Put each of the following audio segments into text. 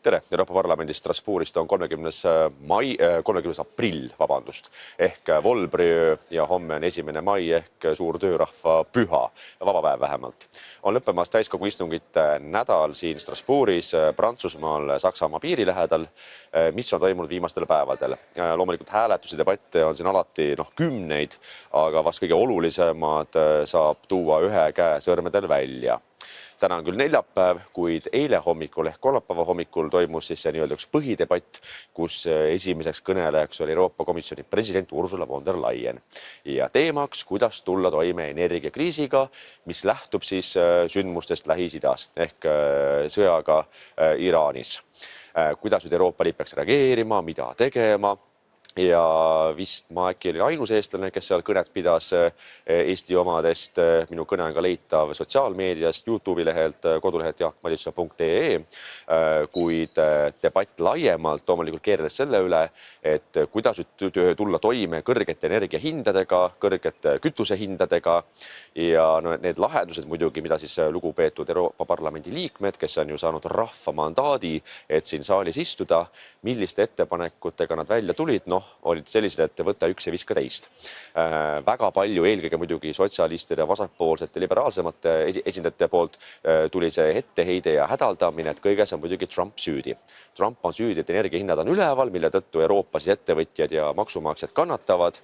Tere! Euroopa Parlamendis Strasbourgist on 30. aprill, ehk volbriöö ja homme on 1. mai ehk suur töörahva püha, vabapäev vähemalt. On lõppemas täiskogu istungite nädal siin Strasbourgis, Prantsusmaal, Saksamaa piiri lähedal, mis on toimunud viimastel päevadel. Loomulikult hääletusi debatte on siin alati kümneid, aga vast kõige olulisemad saab tuua ühe käe sõrmedel välja. Täna on küll neljapäev, kuid eile hommikul ehk kolmapäeva hommikul toimus see nii-öelda üks põhidebatt, kus esimeseks kõnelejaks oli Euroopa Komisjoni president Ursula von der Leyen. Ja teemaks, kuidas tulla toime energiakriisiga, mis lähtub siis sündmustest Lähis-Idas ehk sõjaga Iraanis. Kuidas nüüd Euroopa Liit peaks reageerima, mida tegema. Ja vist ma äkki oli ainus eestlane, kes seal kõnet pidas Eesti omadest. Minu kõne on ka leitav sotsiaalmeediast, YouTube'i lehelt, kodulehelt jaakmadisson.ee, kuid debatt laiemalt loomulikult keerles selle üle, et kuidas tulla toime kõrgete energiahindadega, kõrgete kütusehindadega ja need lahendused muidugi, mida siis lugupeetud Euroopa Parlamendi liikmed, kes on ju saanud rahva mandaadi, et siin saalis istuda, milliste ettepanekutega nad välja tulid, olid sellised, et võtta üks ja viska teist. Väga palju, eelkõige muidugi sotsialistide, vasakpoolsete, liberaalsemate esindajate poolt tuli see etteheide ja hädaldamine, et kõiges on muidugi Trump süüdi. Trump on süüdi, et energiahinnad on üleval, mille tõttu Euroopas ettevõtjad ja maksumaksjad kannatavad.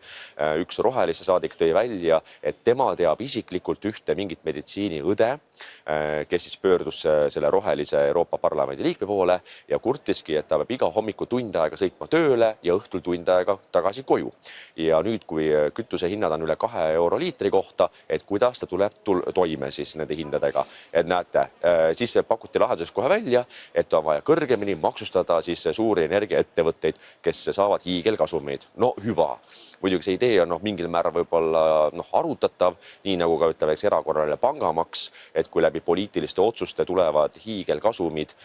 Üks rohelise saadik tõi välja, et tema teab isiklikult ühte mingit meditsiiniõde, kes siis pöördus selle rohelise Euroopa Parlamendi liikme poole ja kurtiski, et ta peab iga hommiku tund aega sõitma tööle ja õhtul tund aega tagasi koju. Ja nüüd, kui kütusehinnad on üle 2 euro liitri kohta, et kuidas ta tuleb toime siis nende hindadega. Et näete, siis pakuti lahenduseks kohe välja, et on vaja kõrgemini maksustada siis suuri energiaettevõtteid, kes saavad hiigelkasumeid. No hüva. Muidugi see idee on mingil määral võib-olla arutatav, nii nagu ka ütleveks erakorraline pangamaks, et kui läbi poliitiliste otsuste tulevad hiigelkasumid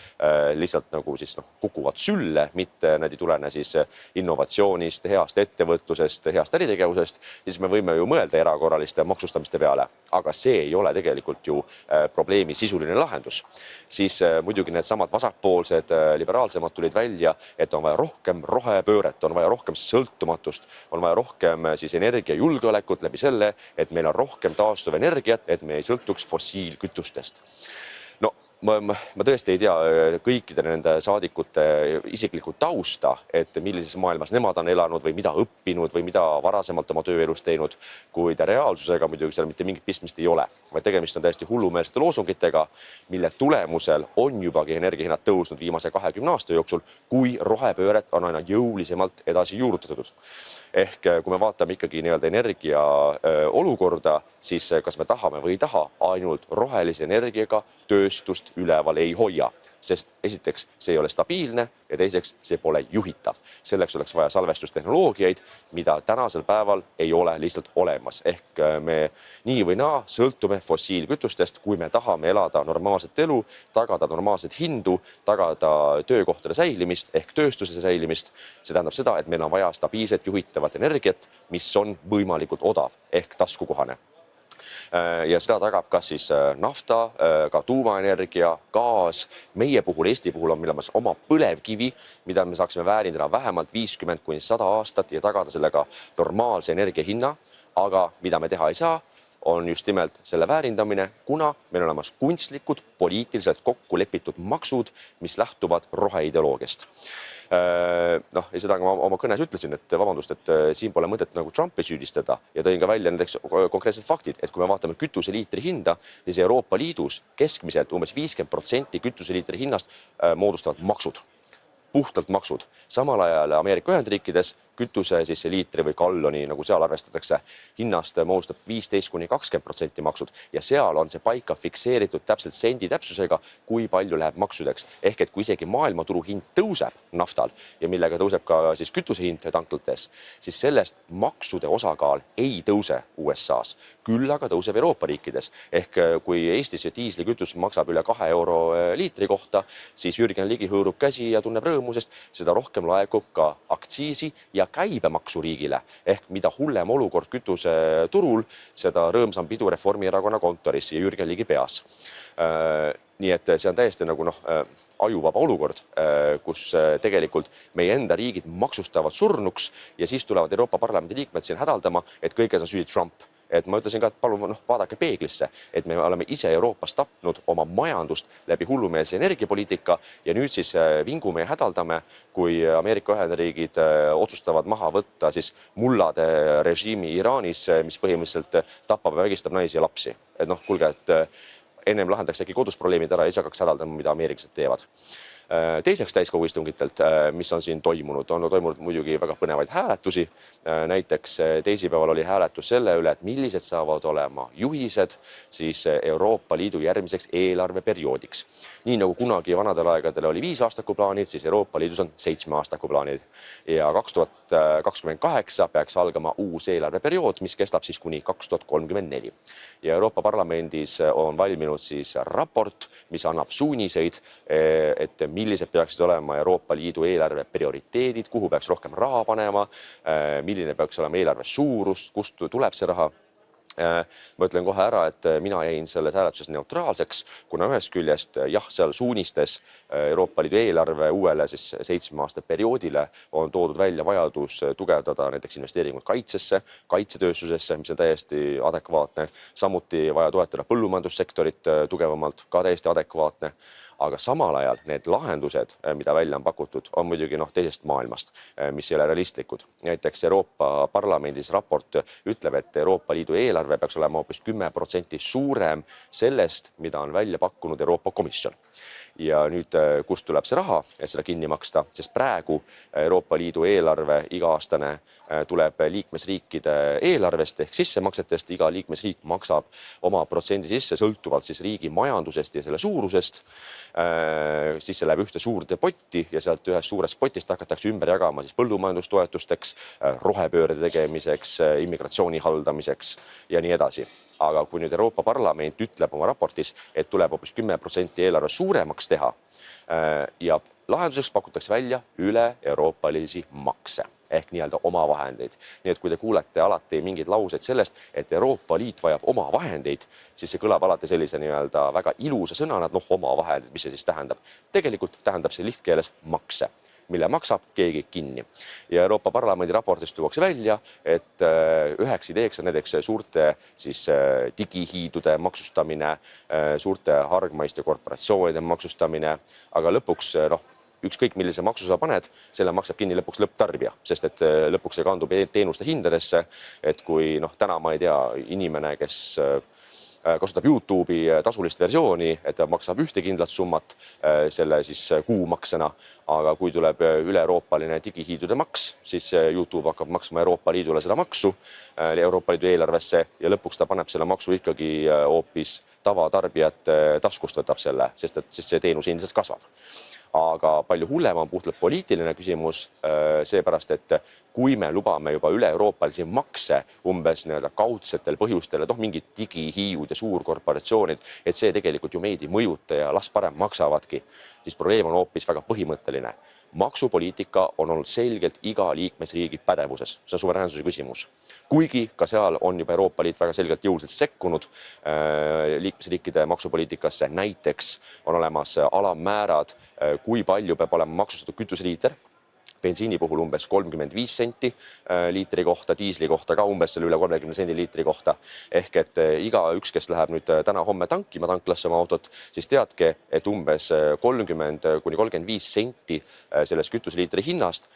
lihtsalt nagu siis kukuvad sülle, mitte need ei tulene siis innovatsioonist, heast ettevõtlusest, heast äritegevusest, siis me võime ju mõelda erakorraliste maksustamiste peale. Aga see ei ole tegelikult ju probleemi sisuline lahendus. Siis muidugi need samad vasakpoolsed, liberaalsemad tulid välja, et on vaja rohkem rohepööret, on vaja rohkem sõltumatust, on vaja rohkem siis energiajulgeolekut läbi selle, et meil on rohkem taastuv energiat, et me ei sõltuks fossiilkütustest. Ma tõesti ei tea kõikide nende saadikute isiklikku tausta, et millises maailmas nemad on elanud või mida õppinud või mida varasemalt oma tööelus teinud, kuid reaalsusega muidugi seal mitte mingit pistmist ei ole. Vaid tegemist on täiesti hullumeelsete loosungitega, mille tulemusel on jubagi energiahinnad tõusnud viimase 20 aasta jooksul, kui rohepööret on aina jõulisemalt edasi juurutatud. Ehk kui me vaatame ikkagi energia olukorda, siis kas me tahame või ei taha, ainult rohelise energiaga tööstust üleval ei hoia. Sest esiteks see ei ole stabiilne ja teiseks see pole juhitav. Selleks oleks vaja salvestustehnoloogiaid, mida tänasel päeval ei ole lihtsalt olemas. Ehk me nii või naa sõltume fossiilkütustest, kui me tahame elada normaalset elu, tagada normaalset hindu, tagada töökohtade säilimist ehk tööstuse säilimist. See tähendab seda, et meil on vaja stabiilset juhitavat energiat, mis on võimalikult odav ehk taskukohane. Ja seda tagab kas siis nafta, ka tuumaenergia, gaas. Meie puhul, Eesti puhul on meil oma põlevkivi, mida me saaksime väärindada vähemalt 50–100 aastat ja tagada sellega normaalse energiahinna. Aga mida me teha ei saa, on just nimelt selle väärindamine, kuna meil on olemas kunstlikud, poliitiliselt kokku lepitud maksud, mis lähtuvad roheideoloogiast. Ja seda ma oma kõnes ütlesin, et vabandust, et siin pole mõtet nagu Trumpi süüdistada ja tõin ka välja nendeks konkreetsed faktid, et kui me vaatame kütuseliitri hinda, siis Euroopa Liidus keskmiselt umbes 50% kütuseliitri hinnast moodustavad maksud, puhtalt maksud. Samal ajal Ameerika Ühendriikides kütuse siis liitri või galloni, nagu seal arvestatakse, hinnast moodustab 15–20% maksud ja seal on see paika fikseeritud täpselt sendi täpsusega, kui palju läheb maksudeks. Ehk et kui isegi maailmaturu hind tõuseb naftal ja millega tõuseb ka siis kütuse hind tanklates, siis sellest maksude osakaal ei tõuse USA's. Küll aga tõuseb Euroopa riikides. Ehk kui Eestis diislikütus maksab üle 2 euro liitri kohta, siis Jürgen Ligi hõõrub käsi ja tunneb rõõmu, sest seda rohkem laekub ka aktsiisi ja käibemaksu riigile, ehk mida hullem olukord kütuseturul, seda rõõmsam pidu Reformierakonna kontoris ja Jürgen Ligi peas. Nii et see on täiesti nagu ajuvaba olukord, kus tegelikult meie enda riigid maksustavad surnuks ja siis tulevad Euroopa Parlamendi liikmed siin hädaldama, et kõiges on süüdi Trump. Et ma ütlesin ka, et palun vaadake peeglisse, et me oleme ise Euroopas tapnud oma majandust läbi hullumeelse energiapoliitika ja nüüd siis vingume ja hädaldame, kui Ameerika Ühendriigid otsustavad maha võtta siis mullade režiimi Iraanis, mis põhimõtteliselt tapab ja vägistab naisi ja lapsi. Et kuulge, et ennem lahendaks äkki kodus probleemid ära ja ise hakkaks hädaldama, mida ameeriklased teevad. Teiseks täiskogu istungitelt, mis on siin toimunud, on toimunud muidugi väga põnevaid hääletusi. Näiteks teisipäeval oli hääletus selle üle, et millised saavad olema juhised siis Euroopa Liidu järgmiseks eelarveperioodiks. Nii nagu kunagi vanadel aegadel oli 5-aastakuplaanid, siis Euroopa Liidus on 7-aastakuplaanid. Ja 2028 peaks algama uus eelarveperiood, mis kestab siis kuni 2034. Ja Euroopa Parlamendis on valminud siis raport, mis annab suuniseid, et millised peaksid olema Euroopa Liidu eelarve prioriteedid, kuhu peaks rohkem raha panema, milline peaks olema eelarve suurus, kust tuleb see raha. Ma ütlen kohe ära, et mina jäin selles hääletuses neutraalseks, kuna ühest küljest jah, seal suunistes Euroopa Liidu eelarve uuele 7 aasta perioodile on toodud välja vajadus tugevdada näiteks investeeringud kaitsesse, kaitsetööstusesse, mis on täiesti adekvaatne, samuti vaja toetada põllumajandussektorit tugevamalt, ka täiesti adekvaatne. Aga samal ajal need lahendused, mida välja on pakutud, on muidugi teisest maailmast, mis ei ole realistlikud. Näiteks Euroopa Parlamendis raport ütleb, et Euroopa Liidu eelarve peaks olema hoopis 10% suurem sellest, mida on välja pakkunud Euroopa Komisjon. Ja nüüd, kust tuleb see raha, et seda kinni maksta, sest praegu Euroopa Liidu eelarve iga-aastane tuleb liikmesriikide eelarvest ehk sissemaksetest. Iga liikmesriik maksab oma protsendi sisse sõltuvalt siis riigi majandusest ja selle suurusest. Siis see läheb ühte suurde potti ja sealt ühest suurest potist hakatakse ümber jagama siis põllumajandustoetusteks, rohepöörde tegemiseks, immigratsiooni haldamiseks ja nii edasi. Aga kui nüüd Euroopa Parlament ütleb oma raportis, et tuleb hoopis 10% eelarve suuremaks teha ja lahenduseks pakutakse välja üle euroopalisi makse ehk nii-öelda oma vahendeid. Nii et kui te kuulete alati mingeid lauseid sellest, et Euroopa Liit vajab oma vahendeid, siis see kõlab alati sellise nii-öelda väga ilusa sõnana, et oma vahendeid, mis see siis tähendab. Tegelikult tähendab see lihtkeeles makse, mille maksab keegi kinni. Ja Euroopa Parlamendi raportist tuuakse välja, et üheks ideeks on näiteks suurte siis digihiidude maksustamine, suurte hargmaiste korporatsioonide maksustamine, aga lõpuks ükskõik millise maksu sa paned, selle maksab kinni lõpuks lõpptarbija, sest et lõpuks see kandub teenuste hindadesse, et kui täna ma ei tea, inimene, kes kasutab YouTube'i tasulist versiooni, et ta maksab ühte kindlat summat selle siis kuumaksena, aga kui tuleb üle-euroopaline digihiidude maks, siis YouTube hakkab maksma Euroopa Liidule seda maksu Euroopa Liidu eelarvesse ja lõpuks ta paneb selle maksu ikkagi hoopis tavatarbijate taskust võtab selle, sest et see teenus ilmselt kasvab. Aga palju hullem on puhtalt poliitiline küsimus, seepärast, et kui me lubame juba üle-euroopalisi makse umbes kaudsetel põhjustel, mingid digihiiud ja suurkorporatsioonid, et see tegelikult ju meid ei mõjuta ja las parem maksavadki, siis probleem on hoopis väga põhimõtteline. Maksupoliitika on olnud selgelt iga liikmesriigi pädevuses, see on suveräänsuse küsimus. Kuigi ka seal on juba Euroopa Liit väga selgelt jõuliselt sekkunud liikmesriikide maksupoliitikasse, näiteks on olemas alammäärad, kui palju peab olema maksustatud kütuseliiter, bensiini puhul umbes 35 senti liitri kohta, diisli kohta ka umbes selle üle 30 sendi liitri kohta. Ehk et iga üks, kes läheb nüüd täna-homme tankima tanklasse oma autot, siis teadke, et umbes 30–35 senti sellest kütuseliitri hinnast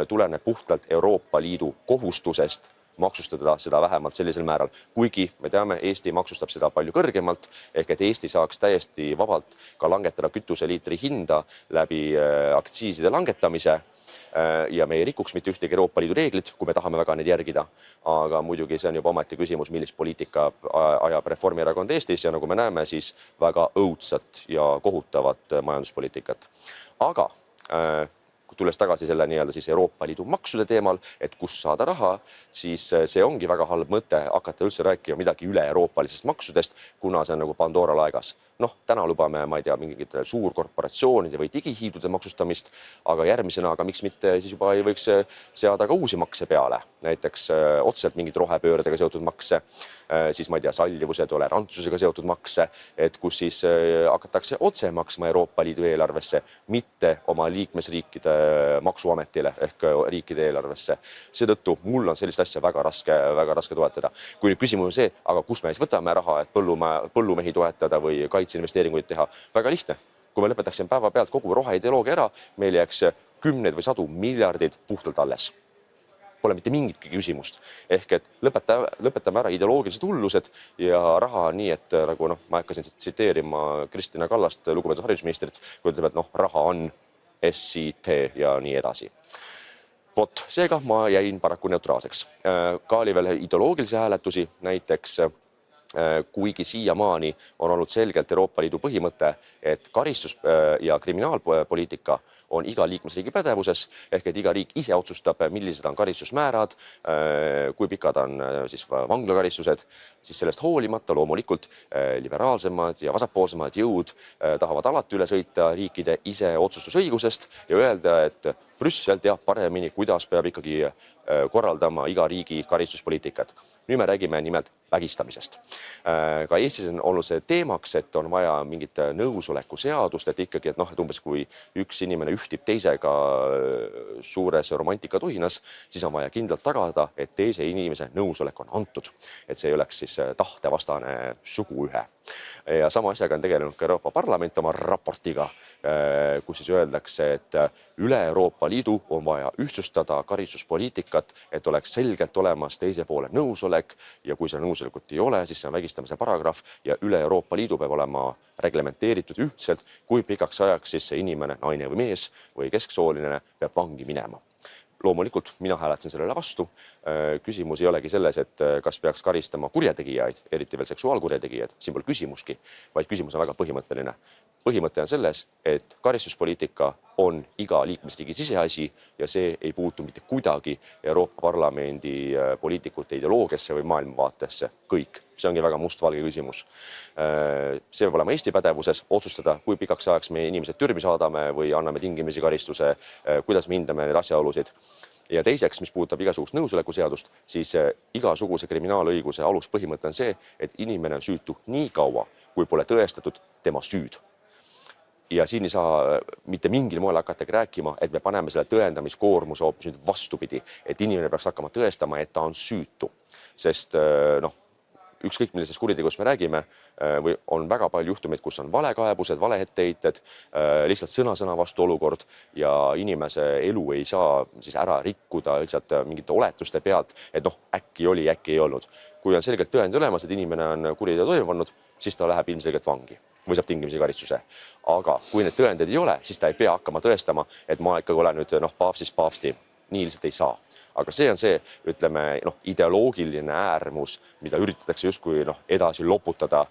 tuleneb puhtalt Euroopa Liidu kohustusest maksustada seda vähemalt sellisel määral. Kuigi me teame, Eesti maksustab seda palju kõrgemalt, ehk et Eesti saaks täiesti vabalt ka langetada kütuseliitri hinda läbi aktsiiside langetamise ja me ei rikuks mitte ühtegi Euroopa Liidu reeglit, kui me tahame väga neid järgida. Aga muidugi see on juba ometi küsimus, millist poliitika ajab Reformierakond Eestis ja nagu me näeme, siis väga õudsat ja kohutavat majanduspoliitikat. Aga tulles tagasi selle nii-öelda siis Euroopa Liidu maksude teemal, et kus saada raha, siis see ongi väga halb mõte hakata üldse rääkima midagi üle-euroopalisest maksudest, kuna see on nagu Pandora laegas. Noh, täna lubame, ma ei tea, mingite suurkorporatsioonide või digihiidude maksustamist, aga järgmisena, aga miks mitte siis juba ei võiks seada ka uusi makse peale, näiteks otseselt mingid rohepöördega seotud makse, siis ma ei tea, sallivuse, tolerantsusega seotud makse, et kus siis hakatakse otse maksma Euroopa Liidu eelarvesse, mitte oma liikmesriikide maksuametile ehk riikide eelarvesse. Seetõttu mul on sellist asja väga raske toetada. Kui nüüd küsimus on see, aga kus me siis võtame raha, et põllumehi toetada või kaitseinvesteeringuid teha? Väga lihtne. Kui me lõpetaksime päevapealt kogu roheideoloogia ära, meil jääks kümneid või sadu miljardid puhtalt alles. Pole mitte mingitki küsimust. Ehk et lõpetame ära ideoloogilised hullused ja raha nii, et nagu ma hakkasin tsiteerima Kristina Kallast, lugupeetud haridusministrit, kui ütleb, et raha on SIT ja nii edasi. Vot, seega ma jäin paraku neutraalseks. Ka oli veel ideoloogilisi hääletusi, näiteks kuigi siiamaani on olnud selgelt Euroopa Liidu põhimõte, et karistus ja kriminaalpoliitika on iga liikmesriigi pädevuses, ehk et iga riik ise otsustab, millised on karistusmäärad, kui pikad on siis vanglakaristused, siis sellest hoolimata loomulikult liberaalsemad ja vasakpoolsemad jõud tahavad alati üle sõita riikide ise otsustusõigusest ja öelda, et Brüssel teab paremini, kuidas peab ikkagi korraldama iga riigi karistuspoliitikat. Nüüd me räägime nimelt vägistamisest. Ka Eestis on olnud see teemaks, et on vaja mingit nõusoleku seadust, et ikkagi, et umbes kui üks inimene ühtib teisega suures romantikatuhinas, siis on vaja kindlalt tagada, et teise inimese nõusolek on antud. Et see ei oleks siis tahtevastane suguühe. Ja sama asjaga on tegelenud ka Euroopa Parlament oma raportiga, kus siis öeldakse, et üle Euroopa Liidu on vaja ühtsustada karistuspoliitikat, et oleks selgelt olemas teise poole nõusolek ja kui see nõusolekut ei ole, siis see on vägistamise paragrahv ja üle Euroopa Liidu peab olema reglementeeritud ühtselt, kui pikaks ajaks siis see inimene, naine või mees või kesksooline peab vangi minema. Loomulikult mina hääletasin sellele vastu. Küsimus ei olegi selles, et kas peaks karistama kurjategijaid, eriti veel seksuaalkurjategijaid, siin pole küsimuski, vaid küsimus on väga põhimõtteline. Põhimõte on selles, et karistuspoliitika on iga liikmesriigi siseasi ja see ei puutu mitte kuidagi Euroopa Parlamendi poliitikute ideoloogiasse või maailmavaatesse. Kõik. See ongi väga mustvalge küsimus. See peab olema Eesti pädevuses otsustada, kui pikaks ajaks me inimesed türmi saadame või anname tingimisi karistuse, kuidas me hindame need asjaolusid. Ja teiseks, mis puudutab igasugust nõusolekuseadust, siis igasuguse kriminaalõiguse aluspõhimõte on see, et inimene on süütu nii kaua, kui pole tõestatud tema süüd. Ja siin ei saa mitte mingil moel hakatagi rääkima, et me paneme selle tõendamiskoormuse hoopis nüüd vastupidi, et inimene peaks hakkama tõestama, et ta on süütu. Sest ükskõik millisest kuritegust me räägime, või on väga palju juhtumeid, kus on valekaebused, valehetteheited, lihtsalt sõna vastu olukord ja inimese elu ei saa siis ära rikkuda lihtsalt mingite oletuste pealt, et äkki oli, äkki ei olnud. Kui on selgelt tõend olemas, et inimene on kuriteo toime pannud, siis ta läheb ilmselgelt vangi või saab tingimisi karistuse. Aga kui need tõendid ei ole, siis ta ei pea hakkama tõestama, et ma ikkagi olen nüüd paavstist paavsti. Nii lihtsalt ei saa. Aga see on see, ütleme, ideoloogiline äärmus, mida üritatakse justkui edasi loputada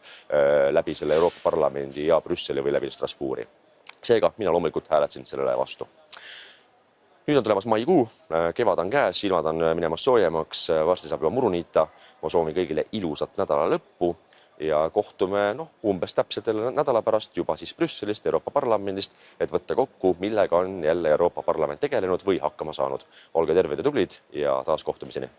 läbi selle Euroopa Parlamendi ja Brüsseli või läbi Strasbourgi. Seega mina loomulikult hääletasin sellele vastu. Nüüd on tulemas maikuu, kevad on käes, ilmad on minemas soojemaks, varsti saab juba muru niita. Ma soovin kõigile ilusat nädala lõppu ja kohtume umbes täpselt nädala pärast juba siis Brüsselist, Euroopa Parlamendist, et võtta kokku, millega on jälle Euroopa Parlament tegelenud või hakkama saanud. Olge terved ja tublid ja taas kohtumiseni.